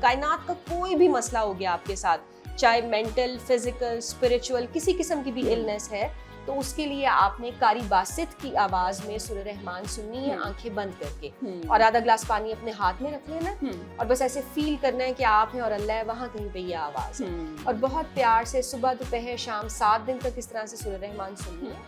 कायनात का कोई भी मसला हो गया आपके साथ, चाहे मेंटल, फिजिकल, स्पिरिचुअल, किसी किस्म की भी इलनेस है, तो उसके लिए आपने कारी बासित की आवाज में सूरह रहमान सुननी है, आंखें बंद करके, और आधा ग्लास पानी अपने हाथ में रख लेना और बस ऐसे फील करना है कि आप हैं और अल्लाह है, वहां कहीं पे ये आवाज है, और बहुत प्यार से सुबह दोपहर शाम 7 दिन तक इस तरह से सूरह रहमान सुननी है।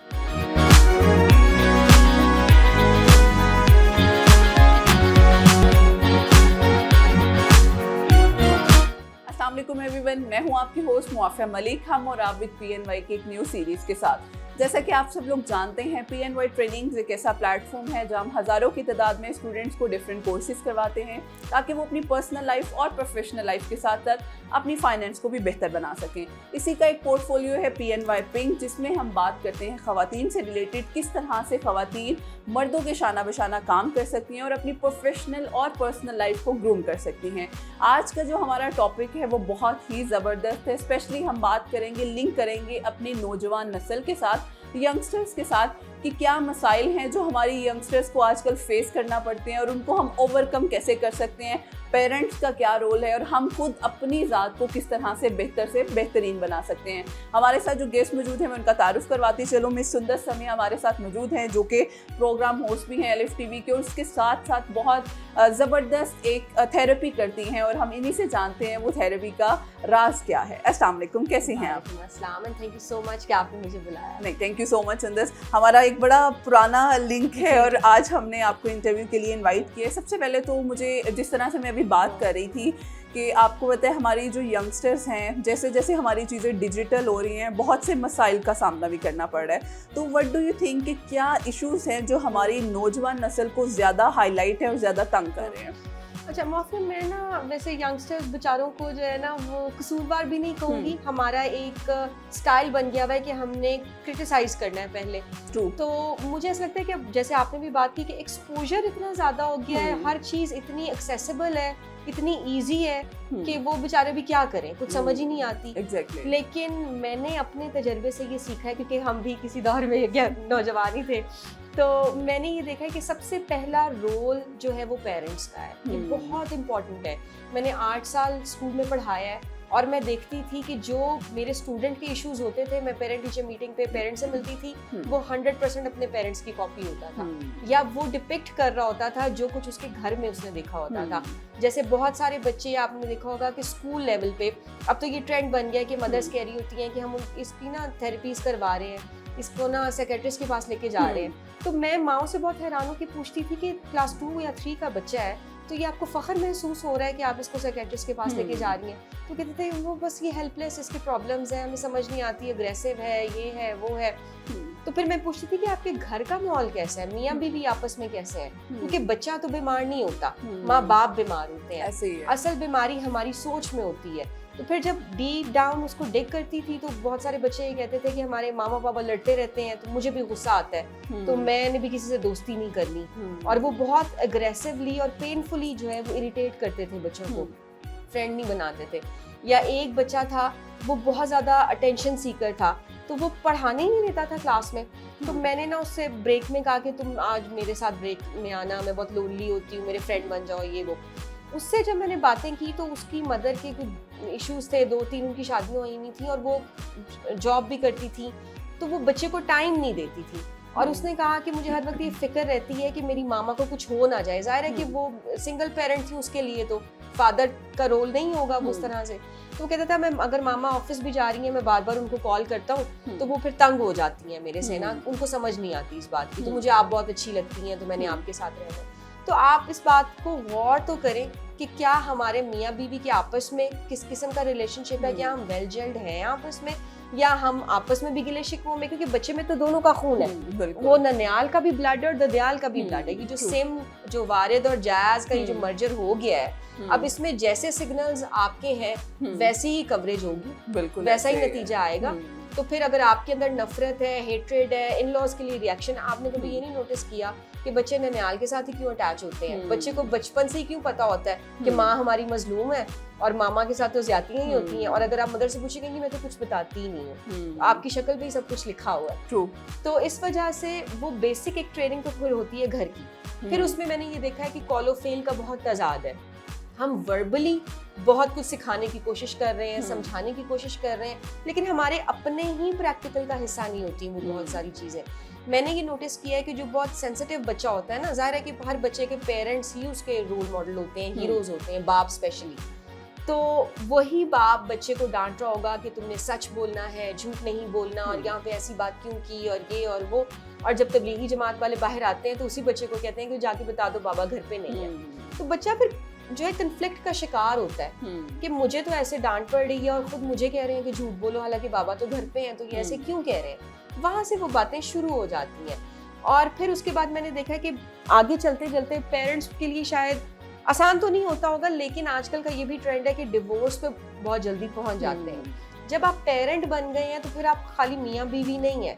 अस्सलाम वालेकुम एवरीवन, मैं हूं आपकी होस्ट मुआफिया मलिक। हम और आप विद PNY के एक न्यू सीरीज के साथ। जैसा कि आप सब लोग जानते हैं, PNY ट्रेनिंग्स एक ऐसा प्लेटफॉर्म है जहां हम हज़ारों की तादाद में स्टूडेंट्स को डिफरेंट कोर्सेज करवाते हैं ताकि वो अपनी पर्सनल लाइफ और प्रोफेशनल लाइफ के साथ साथ अपनी फाइनेंस को भी बेहतर बना सकें। इसी का एक पोर्टफोलियो है PNY पिंक, जिसमें हम बात करते हैं ख़वातीन से रिलेटेड, किस तरह से ख़वातीन मर्दों के शाना बशाना काम कर सकती हैं और अपनी प्रोफेशनल और पर्सनल लाइफ को ग्रूम कर सकती हैं। आज का जो हमारा टॉपिक है वो बहुत ही ज़बरदस्त है। स्पेशली हम बात करेंगे, लिंक करेंगे अपनी नौजवान नस्ल के साथ, यंगस्टर्स के साथ, कि क्या मसाइल हैं जो हमारी यंगस्टर्स को आजकल फेस करना पड़ते हैं और उनको हम ओवरकम कैसे कर सकते हैं, पेरेंट्स का क्या रोल है और हम खुद अपनी ज़ात को किस तरह से बेहतरीन बना सकते हैं। हमारे साथ जो गेस्ट मौजूद हैं मैं उनका तारुफ करवाती चलूँ। मिस सुंदर समिया हमारे साथ मौजूद हैं, जो कि प्रोग्राम होस्ट भी हैं एलिफ टीवी के, और उसके साथ साथ बहुत ज़बरदस्त एक थेरेपी करती हैं, और हम इन्हीं से जानते हैं वो थेरेपी का राज क्या है। अस्सलाम वालेकुम, कैसी हैं आप? अस्सलाम and thank you so much कि आपने मुझे बुलाया। नहीं, थैंक यू सो मच सुंदर। हमारा एक बड़ा पुराना लिंक है और आज हमने आपको इंटरव्यू के लिए इनवाइट किया है। सबसे पहले तो मुझे, जिस तरह से मैं अभी बात कर रही थी कि आपको पता है हमारी जो यंगस्टर्स हैं, जैसे जैसे हमारी चीज़ें डिजिटल हो रही हैं, बहुत से मसाइल का सामना भी करना पड़ रहा है। तो व्हाट डू यू थिंक कि क्या इश्यूज़ हैं जो हमारी नौजवान नस्ल को ज़्यादा हाईलाइट है और ज़्यादा तंग कर रहे हैं? अच्छा मौफी, मैं ना वैसे यंगस्टर्स बेचारों को जो है ना वो कसूरवार भी नहीं कहूँगी। हमारा एक स्टाइल बन गया हुआ है कि हमने क्रिटिसाइज करना है पहले। तो मुझे ऐसा लगता है कि जैसे आपने भी बात की कि एक्सपोजर इतना ज़्यादा हो गया है, हर चीज़ इतनी एक्सेसिबल है, इतनी इजी है कि वो बेचारे भी क्या करें, कुछ समझ ही नहीं आती। Exactly. लेकिन मैंने अपने तजर्बे से ये सीखा है, क्योंकि हम भी किसी दौर में नौजवान ही थे, तो मैंने ये देखा है कि सबसे पहला रोल जो है वो पेरेंट्स का है। ये बहुत इम्पोर्टेंट है। मैंने 8 साल स्कूल में पढ़ाया है और मैं देखती थी कि जो मेरे स्टूडेंट के इश्यूज होते थे, मैं पेरेंट टीचर मीटिंग पे पेरेंट्स से मिलती थी, वो 100% अपने पेरेंट्स की कॉपी होता था, या वो डिपिक्ट कर रहा होता था जो कुछ उसके घर में उसने देखा होता था। जैसे बहुत सारे बच्चे, आपने देखा होगा कि स्कूल लेवल पे अब तो ये ट्रेंड बन गया है कि मदर्स कह रही होती हैं कि हम इसकी ना थेरेपीज करवा रहे हैं, इसको ना साइकियाट्रिस्ट के पास लेके जा रहे हैं। तो मैं माओ से बहुत हैरान हूँ कि पूछती थी कि क्लास 2 या 3 का बच्चा है, तो ये आपको फ़ख्र महसूस हो रहा है कि आप इसको साइकियाट्रिस्ट के पास लेके जा रही हैं? तो कहते थे वो बस ये हेल्पलेस, इसकी प्रॉब्लम्स हैं, हमें समझ नहीं आती, अग्रेसिव है, ये है वो है। तो फिर मैं पूछती थी कि आपके घर का माहौल कैसा है, मियाँ बीवी आपस में कैसे है? क्योंकि बच्चा तो बीमार नहीं होता, माँ बाप बीमार होते हैं। असल बीमारी हमारी सोच में होती है। तो फिर जब डीप डाउन उसको डिग करती थी तो बहुत सारे बच्चे ये कहते थे कि हमारे मामा पापा लड़ते रहते हैं, तो मुझे भी गुस्सा आता है, तो मैंने भी किसी से दोस्ती नहीं करनी। और वो बहुत अग्रेसिवली और पेनफुली जो है वो इरिटेट करते थे बच्चों को, फ्रेंड नहीं बनाते थे। या एक बच्चा था वो बहुत ज़्यादा अटेंशन सीकर था, तो वो पढ़ाने ही नहीं देता था क्लास में। तो मैंने ना उससे ब्रेक में कहा कि तुम आज मेरे साथ ब्रेक में आना, मैं बहुत लोनली होती हूँ, मेरे फ्रेंड बन जाओ, ये वो। उससे जब मैंने बातें की तो उसकी मदर के कुछ इश्यूज थे, 2-3 उनकी शादियाँ हुई हुई थी और वो जॉब भी करती थी, तो वो बच्चे को टाइम नहीं देती थी। और उसने कहा कि मुझे हर वक्त ये फिक्र रहती है कि मेरी मामा को कुछ हो ना जाए। जाहिर है कि वो सिंगल पेरेंट थी, उसके लिए तो फादर का रोल नहीं होगा उस तरह से। तो वो कहता था मैं अगर मामा ऑफिस भी जा रही हैं, मैं बार बार उनको कॉल करता हूँ तो वो फिर तंग हो जाती हैं मेरे से ना, उनको समझ नहीं आती इस बात की, तो मुझे आप बहुत अच्छी लगती हैं तो मैंने आपके साथ रहना है। तो आप इस बात को गौर तो करें कि क्या हमारे मियाँ बीवी के आपस में किस किस्म का रिलेशनशिप है, क्या हम वेल जेल्ड हैं आपस में, या हम आपस में भी गिले शिकवों में, क्योंकि बच्चे में तो दोनों का खून है, वो ननियाल का भी ब्लड है और ददयाल का भी ब्लड है। ये जो सेम जो वारिद और जायज का ये जो मर्जर हो गया है, अब इसमें जैसे सिग्नल्स आपके हैं वैसी ही कवरेज होगी, वैसा ही नतीजा आएगा। तो फिर अगर आपके अंदर नफरत है, हेट्रेड है, इन लॉज के लिए रिएक्शन, आपने कभी ये नहीं नोटिस किया कि बच्चे ननियाल के साथ ही क्यों अटैच होते हैं? बच्चे को बचपन से ही क्यों पता होता है कि माँ हमारी मजलूम है और मामा के साथ तो ज्यादतियां ही होती हैं, और अगर आप मदर से पूछेंगे मैं तो कुछ बताती ही नहीं हूँ, आपकी शक्ल पे ही सब कुछ लिखा हुआ है। ट्रू। तो इस वजह से वो बेसिक एक ट्रेनिंग तो फिर होती है घर की। फिर उसमें मैंने ये देखा है कि कॉलो फेल का बहुत तजाद है। हम वर्बली बहुत कुछ सिखाने की कोशिश कर रहे हैं, हम्म। समझाने की कोशिश कर रहे हैं, लेकिन हमारे अपने ही प्रैक्टिकल का हिस्सा नहीं होती वो बहुत सारी चीज़ें। मैंने ये नोटिस किया है कि जो बहुत सेंसिटिव बच्चा होता है ना, ज़ाहिर है कि हर बच्चे के पेरेंट्स ही उसके रोल मॉडल होते हैं, हीरोज होते हैं, बाप स्पेशली। तो वही बाप बच्चे को डांट रहा होगा कि तुमने सच बोलना है, झूठ नहीं बोलना, और यहाँ पे ऐसी बात क्यों की, और ये और वो। और जब तबलीगी जमात वाले बाहर आते हैं तो उसी बच्चे को कहते हैं कि जाके बता दो बाबा घर पे नहीं है। तो बच्चा फिर जो है कन्फ्लिक्ट का शिकार होता है कि मुझे तो ऐसे डांट पड़ रही है और खुद मुझे कह रहे हैं कि झूठ बोलो, हालांकि बाबा तो घर पे हैं, तो ये ऐसे क्यों कह रहे हैं। वहां से वो बातें शुरू हो जाती हैं। और फिर उसके बाद मैंने देखा है कि आगे चलते चलते पेरेंट्स के लिए शायद आसान तो नहीं होता होगा, लेकिन आजकल का ये भी ट्रेंड है कि डिवोर्स पे बहुत जल्दी पहुंच जाते हैं। जब आप पेरेंट बन गए हैं तो फिर आप खाली मियाँ बीवी नहीं है,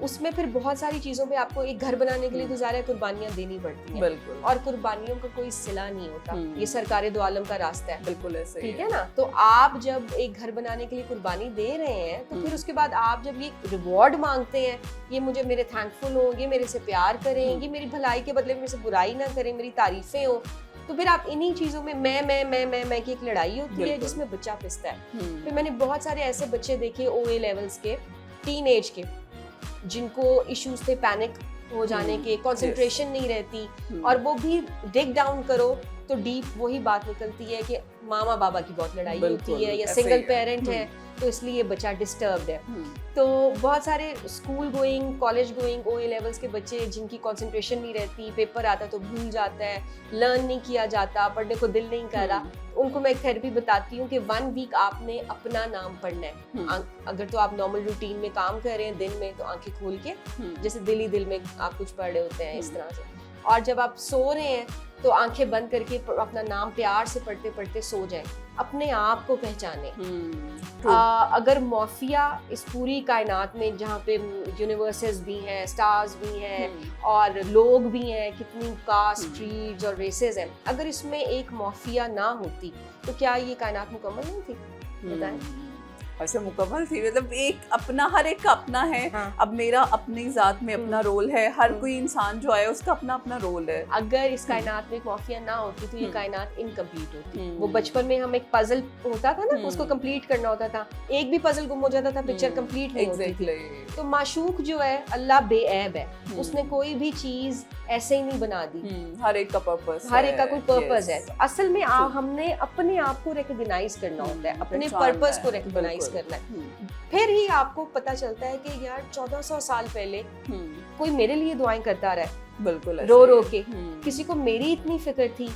उसमें फिर बहुत सारी चीजों पे आपको एक घर बनाने के लिए तो ज़्यादा कुर्बानियां देनी पड़ती हैं। बिल्कुल। और कुर्बानियों का कोई सिला नहीं होता, ये सरकारे दो आलम का रास्ता है। बिल्कुल ऐसे ठीक है ना। तो आप जब एक घर बनाने के लिए कुर्बानी दे रहे हैं तो फिर उसके बाद आप जब ये रिवॉर्ड मांगते हैं, ये मुझे मेरे थैंकफुल हो, ये मेरे से प्यार करें, ये मेरी भलाई के बदले मेरे से बुराई ना करें, मेरी तारीफें हो, तो फिर आप इन्हीं चीजों में मैं की एक लड़ाई होती है जिसमें बच्चा पिसता है। फिर मैंने बहुत सारे ऐसे बच्चे देखे OA लेवल्स के, टीन एज के, जिनको इश्यूज थे पैनिक हो जाने के, कंसंट्रेशन नहीं रहती, और वो भी डिग डाउन करो तो डीप वही बात निकलती है कि मामा बाबा की बहुत लड़ाई होती है, या सिंगल पेरेंट है तो इसलिए ये बच्चा डिस्टर्ब्ड है। तो बहुत सारे school going, college going OA levels के बच्चे जिनकी कंसंट्रेशन नहीं रहती, पेपर आता तो भूल जाता है, लर्न नहीं किया जाता, पढ़ने को दिल नहीं कर रहा, उनको मैं एक थेरेपी बताती हूँ कि 1 वीक आपने अपना नाम पढ़ना है। अगर तो आप नॉर्मल रूटीन में काम कर रहे हैं दिन में, तो आंखें खोल के जैसे दिल ही दिल में आप कुछ पढ़ रहे होते हैं इस तरह से, और जब आप सो रहे हैं तो आंखें बंद करके अपना नाम प्यार से पढ़ते पढ़ते सो जाएं, अपने आप को पहचाने। अगर मॉर्फिया इस पूरी कायनात में, जहाँ पे यूनिवर्सेस भी हैं, स्टार्स भी हैं, और लोग भी हैं, कितनी कास्ट, क्रीड्स और रेसेस हैं, अगर इसमें एक मॉर्फिया ना होती तो क्या ये कायनात मुकम्मल नहीं थी? बताएं। ऐसे मुकम्मल थी, मतलब एक अपना, हर एक का अपना है। हाँ। अब मेरा अपनी जात में अपना रोल है, हर कोई इंसान जो है उसका अपना अपना रोल है। अगर इस कायनात में एक मॉर्फिया ना होती तो ये कायनात इनकम्प्लीट होती। वो बचपन में हम एक पजल होता था ना, उसको कंप्लीट करना होता था, एक भी पजल गुम हो जाता था, पिक्चर कंप्लीट नहीं होती थी। तो माशूक जो है, अल्लाह बेऐब है, उसने कोई भी चीज ऐसे ही नहीं बना दी, हर एक का पर्पस, हर एक का कोई पर्पस है। तो असल में हमने अपने आप को रिकॉग्नाइज करना होता है, अपने पर्पस को रिकॉग्नाइज करना है, फिर ही आपको पता चलता है कि यार 1400 साल पहले कोई मेरे लिए दुआएं करता रहा है, बिल्कुल रो रो के, किसी को मेरी इतनी फिक्र थी,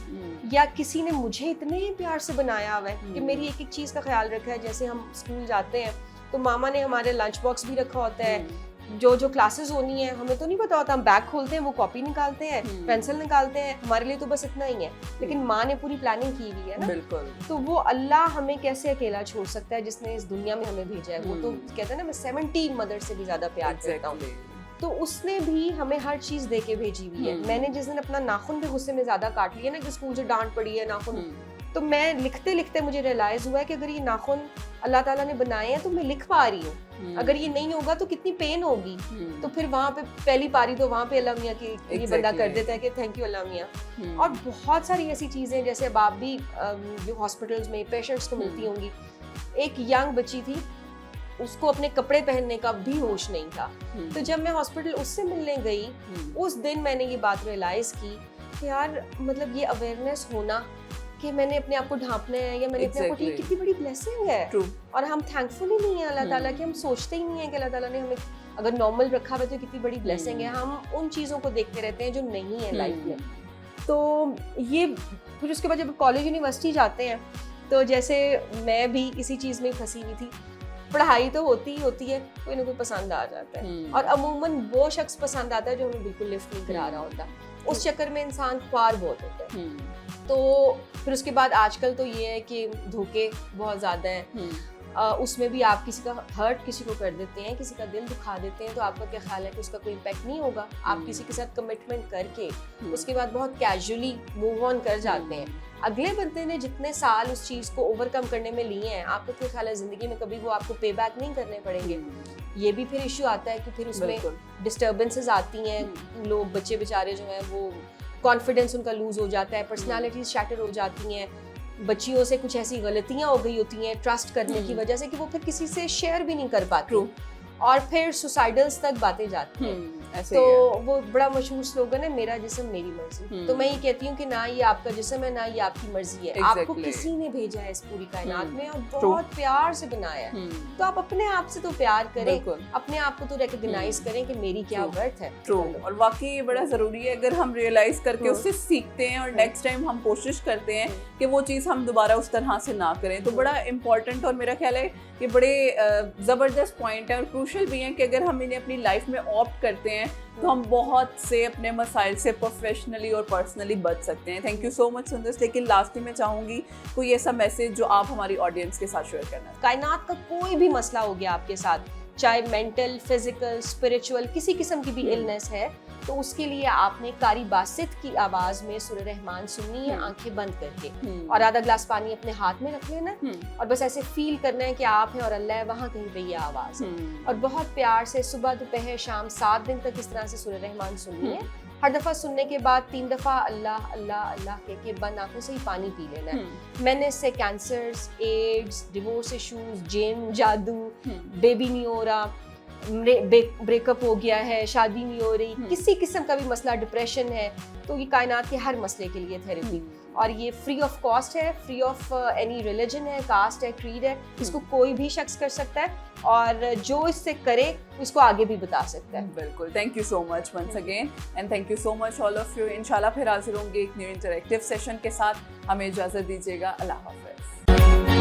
या किसी ने मुझे इतने प्यार से बनाया हुआ है कि मेरी एक एक चीज का ख्याल रखा है। जैसे हम स्कूल जाते हैं तो मामा ने हमारे लंच बॉक्स भी रखा होता है, जो क्लासेस होनी है हमें तो नहीं पता होता, हम बैग खोलते हैं, वो कॉपी निकालते हैं, पेंसिल निकालते हैं, हमारे लिए तो बस इतना ही है, लेकिन माँ ने पूरी प्लानिंग की हुई है ना। बिल्कुल। तो वो अल्लाह हमें कैसे अकेला छोड़ सकता है जिसने इस दुनिया में हमें भेजा है। वो तो कहते हैं ना, मैं 17 मदर से भी ज्यादा प्यार करता हूँ, तो उसने भी हमें हर चीज दे के भेजी हुई है। मैंने जिस दिन अपना नाखून भी गुस्से में ज्यादा काट लिया ना, कि स्कूल से डांट पड़ी है नाखून, तो मैं लिखते लिखते मुझे रियलाइज हुआ है कि अगर ये नाखून अल्लाह ताला ने बनाए हैं तो मैं लिख पा रही हूँ, अगर ये नहीं होगा तो कितनी पेन होगी। तो फिर वहाँ पे पहली पारी तो वहाँ पे अल्लाह मियाँ की ये बंदा कर देता है कि थैंक यू अल्लाह मियाँ। और बहुत सारी ऐसी चीजें, जैसे अब आप भी जो हॉस्पिटल्स में पेशेंट्स को मिलती होंगी, एक यंग बच्ची थी, उसको अपने कपड़े पहनने का भी होश नहीं था, तो जब मैं हॉस्पिटल उससे मिलने गई, उस दिन मैंने ये बात रियलाइज की कि यार मतलब ये अवेयरनेस होना कि मैंने अपने आप को ढांपना है, या मैंने अपने आप को, ठीक, कितनी बड़ी ब्लेसिंग है। और हम थैंकफुल ही नहीं है अल्लाह ताला की, हम सोचते ही नहीं है कि अल्लाह ताला ने हमें अगर नॉर्मल रखा हुआ तो कितनी बड़ी ब्लेसिंग है। हम उन चीज़ों को देखते रहते हैं जो नहीं है लाइफ में। तो ये फिर उसके बाद जब कॉलेज यूनिवर्सिटी जाते हैं तो जैसे मैं भी इसी चीज़ में फंसी हुई थी, पढ़ाई तो होती ही होती है, कोई ना कोई पसंद आ जाता है, और अमूमन वो शख्स पसंद आता है जो हमें बिल्कुल लिफ्ट नहीं करा रहा होता, उस चक्कर में इंसान ख्वार बहुत होता है। तो फिर उसके बाद आजकल तो ये है कि धोखे बहुत ज़्यादा हैं, उसमें भी आप किसी का हर्ट किसी को कर देते हैं, किसी का दिल दुखा देते हैं, तो आपका क्या ख्याल है कि उसका कोई इम्पैक्ट नहीं होगा? आप किसी के साथ कमिटमेंट करके उसके बाद बहुत कैजुअली मूव ऑन कर जाते हैं। अगले बंदे ने जितने साल उस चीज़ को ओवरकम करने में लिए हैं, आपको क्या ख्याल है ज़िंदगी में कभी वो आपको पे बैक नहीं करने पड़ेंगे? ये भी फिर इश्यू आता है कि फिर उसमें डिस्टर्बेंसेस आती हैं, लोग, बच्चे बेचारे जो हैं वो कॉन्फिडेंस उनका लूज हो जाता है, पर्सनालिटीज शैटर हो जाती हैं, बच्चियों से कुछ ऐसी गलतियां हो गई होती हैं ट्रस्ट करने की वजह से कि वो फिर किसी से शेयर भी नहीं कर पाती और फिर सुसाइडल्स तक बातें जाती हैं। ऐसे तो ही है। वो बड़ा मशहूर स्लोगन है, मेरा जिस्म मेरी मर्जी। तो मैं ये कहती हूँ कि ना ये आपका जिस्म है ना ये आपकी मर्जी है, आपको Exactly. किसी ने भेजा है इस पूरी कायनात में और बहुत प्यार से बनाया है। तो आप अपने आप से तो प्यार करें, बिल्कुल। अपने आप को तो रिकॉग्नाइज करें कि मेरी क्या वर्थ है। ट्रू, और वाकई ये बड़ा ज़रूरी है। अगर हम रियलाइज करके उससे सीखते हैं और नेक्स्ट टाइम हम कोशिश करते हैं कि वो चीज़ हम दोबारा उस तरह से ना करें, तो बड़ा इम्पॉर्टेंट और मेरा ख्याल है ये बड़े ज़बरदस्त पॉइंट है और क्रूशल भी हैं कि अगर हम इन्हें अपनी लाइफ में ऑप्ट करते हैं तो हम बहुत से अपने मसाइल से प्रोफेशनली और पर्सनली बच सकते हैं। थैंक यू सो मच सुंदर। लेकिन लास्ट में चाहूँगी कोई ऐसा मैसेज जो आप हमारी ऑडियंस के साथ शेयर करना। कायनात का कोई भी मसला हो गया आपके साथ, चाहे मेंटल, फिजिकल, स्पिरिचुअल, किसी किस्म की भी इलनेस है, तो उसके लिए आपने कारी बासित की आवाज में सूरह रहमान सुननी है आंखें बंद करके, और आधा ग्लास पानी अपने हाथ में रख लेना और बस ऐसे फील करना है कि आप हैं और अल्लाह है, वहाँ कहीं पे ये आवाज है। और बहुत प्यार से सुबह दोपहर शाम 7 दिन तक इस तरह से सूरह रहमान सुननी है। हर दफ़ा सुनने के बाद 3 दफ़ा अल्लाह अल्लाह अल्लाह कह के बंद आंखों से ही पानी पी लेना है। मैंने इससे कैंसर्स, एड्स, डिवोर्स इशूज, जिन, जादू, बेबी नहीं हो रहा, ब्रेकअप हो गया है, शादी नहीं हो रही, किसी किस्म का भी मसला, डिप्रेशन है, तो ये कायनात के हर मसले के लिए थेरेपी। और ये फ्री ऑफ कॉस्ट है, फ्री ऑफ एनी रिलीजन है, कास्ट है, क्रीड है, इसको कोई भी शख्स कर सकता है और जो इससे करे उसको आगे भी बता सकता है। बिल्कुल। Thank you so much once again and thank you so much all of you. इंशाल्लाह फिर हाजिर होंगे एक न्यू इंटरेक्टिव सेशन के साथ। हमें इजाज़त दीजिएगा। अल्लाह हाफ़िज़।